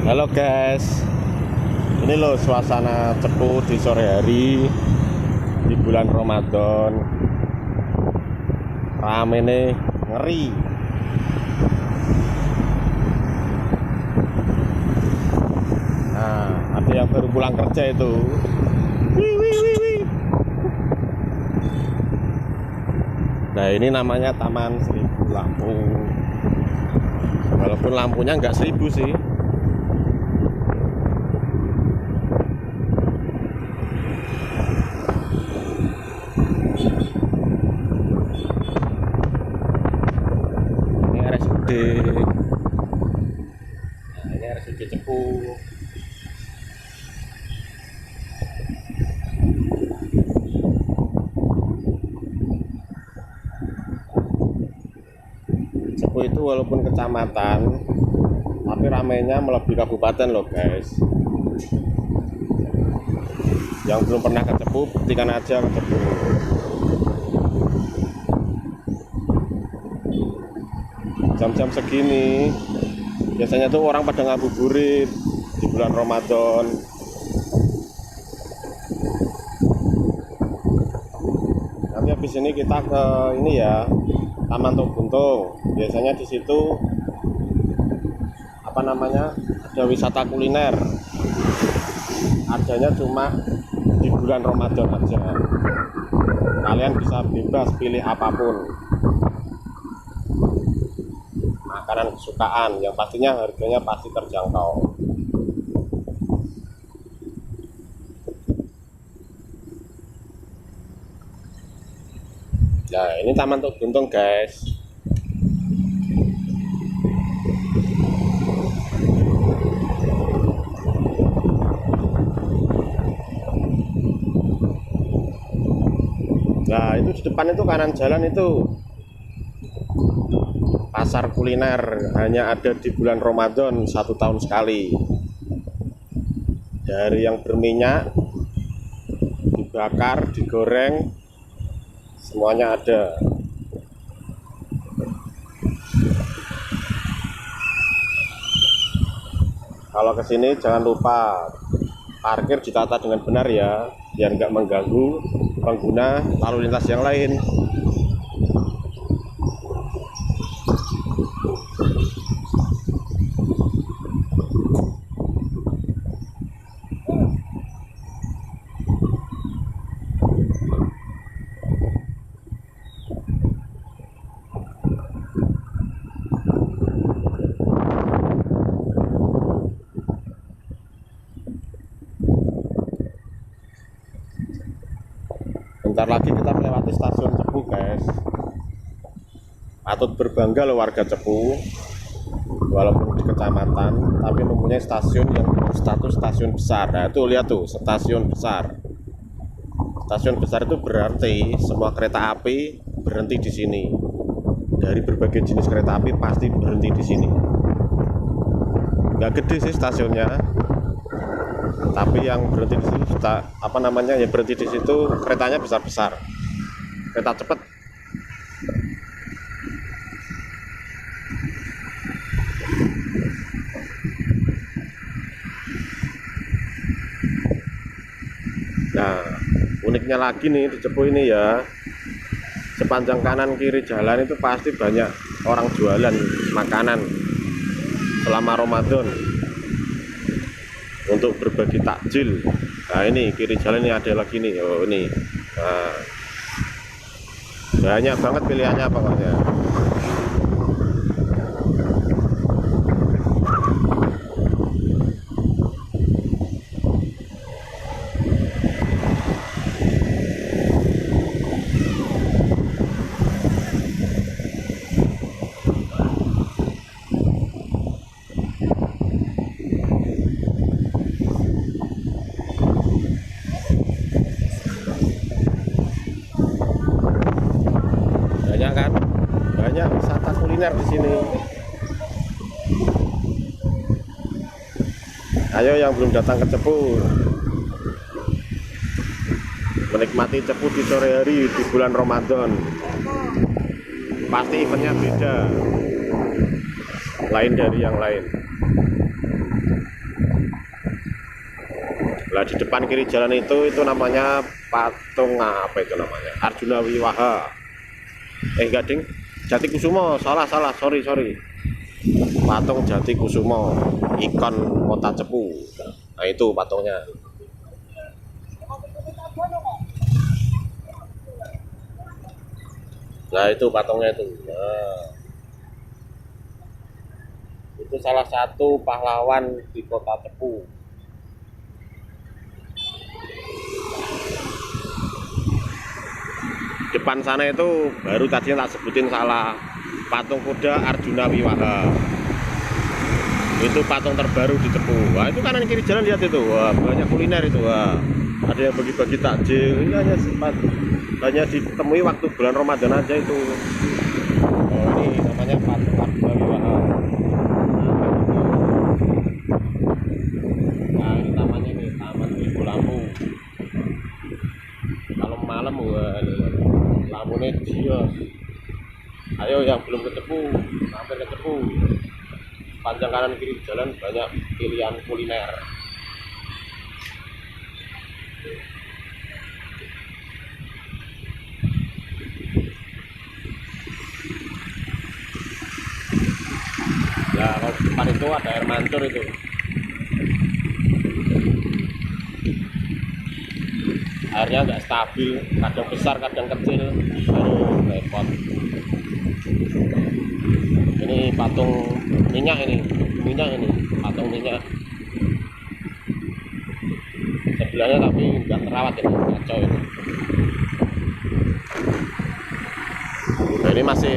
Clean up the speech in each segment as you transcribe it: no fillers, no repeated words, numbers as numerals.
Halo guys, ini loh suasana Cepu di sore hari di bulan Ramadan. Rame nih, ngeri. Nah, ada yang baru pulang kerja itu. Wih, wih, wih, wih. Nah, ini namanya Taman 1000 lampu. Walaupun lampunya nggak 1000 sih. RSUD. Nah, ini RSUD Cepu. Cepu itu walaupun kecamatan, tapi ramainya melebihi kabupaten loh guys. Yang belum pernah ke Cepu, buktikan aja ke Cepu. Jam-jam segini biasanya tuh orang pada ngabuburit di bulan Ramadan. Nanti habis ini kita ke ini ya, Taman Tok Buntung. Biasanya di situ apa namanya, ada wisata kuliner. Adanya cuma di bulan Ramadan aja. Kalian bisa bebas pilih apapun makanan kesukaan, yang pastinya harganya pasti terjangkau. Nah, ini Taman Tok Buntung guys. Nah, itu di depan itu kanan jalan itu pasar kuliner, hanya ada di bulan Ramadan 1 tahun sekali. Dari yang berminyak, dibakar, digoreng, semuanya ada. Kalau kesini jangan lupa parkir ditata dengan benar ya, biar nggak mengganggu pengguna lalu lintas yang lain. Bentar lagi kita melewati stasiun Cepu guys. Patut berbangga loh warga Cepu, walaupun di kecamatan tapi mempunyai stasiun yang berstatus stasiun besar. Nah itu lihat tuh, stasiun besar. Stasiun besar itu berarti semua kereta api berhenti di sini. Dari berbagai jenis kereta api pasti berhenti di sini. Nggak gede sih stasiunnya, tapi yang berhenti di situ apa namanya, yang berhenti di situ keretanya besar-besar, kereta cepat. Nah, uniknya lagi nih di Cepu ini ya, sepanjang kanan kiri jalan itu pasti banyak orang jualan makanan selama Ramadan untuk berbagi takjil. Nah ini kiri jalan ini ada lagi nih, oh ini. Nah, banyak banget pilihannya pokoknya. Banyak kan, banyak wisata kuliner di sini. Ayo yang belum datang ke Cepu, menikmati Cepu di sore hari di bulan Ramadan. Pasti eventnya beda, lain dari yang lain. Nah, di depan kiri jalan itu namanya patung apa itu namanya? Arjuna Wiwaha. Enggak ding, Jati Kusumo, salah, sorry. Patung Jati Kusumo, ikon kota Cepu. Nah itu patungnya. Nah itu patungnya itu. Nah, itu salah satu pahlawan di kota Cepu. Depan sana itu baru tadi tak sebutin salah, patung kuda Arjuna Wiwaha. Itu patung terbaru di Cepu. Wah, itu kanan kiri jalan lihat itu. Wah, banyak kuliner itu. Wah, ada yang bagi-bagi takjil. Ini hanya sempat hanya ditemui waktu bulan Ramadan aja itu. Oh, ini namanya patung Arjuna Wiwaha. Nah, ini tamannya nih, Taman Ibu Lampu. Kalau malam wah, lampunya dia. Ayo yang belum ke Cepu, mampir ke Cepu. Panjang kanan kiri jalan banyak pilihan kuliner. Nah, kalau depan itu ada air mancur itu. Airnya nggak stabil, kadang besar, kadang kecil, baru repot. Ini patung minyak ini, patung minyak. Sebelahnya tapi nggak terawat ini, kacau ini. Nah, ini masih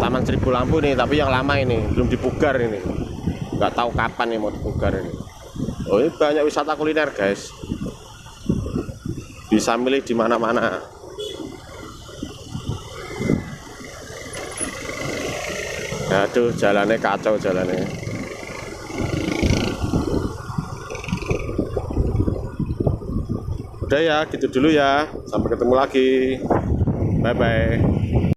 Taman Seribu Lampu nih, tapi yang lama ini belum dipugar ini. Nggak tahu kapan nih mau dipugar ini. Oh, ini banyak wisata kuliner guys. Bisa milih di mana-mana. Aduh, jalannya kacau jalannya. Udah ya, gitu dulu ya. Sampai ketemu lagi. Bye bye.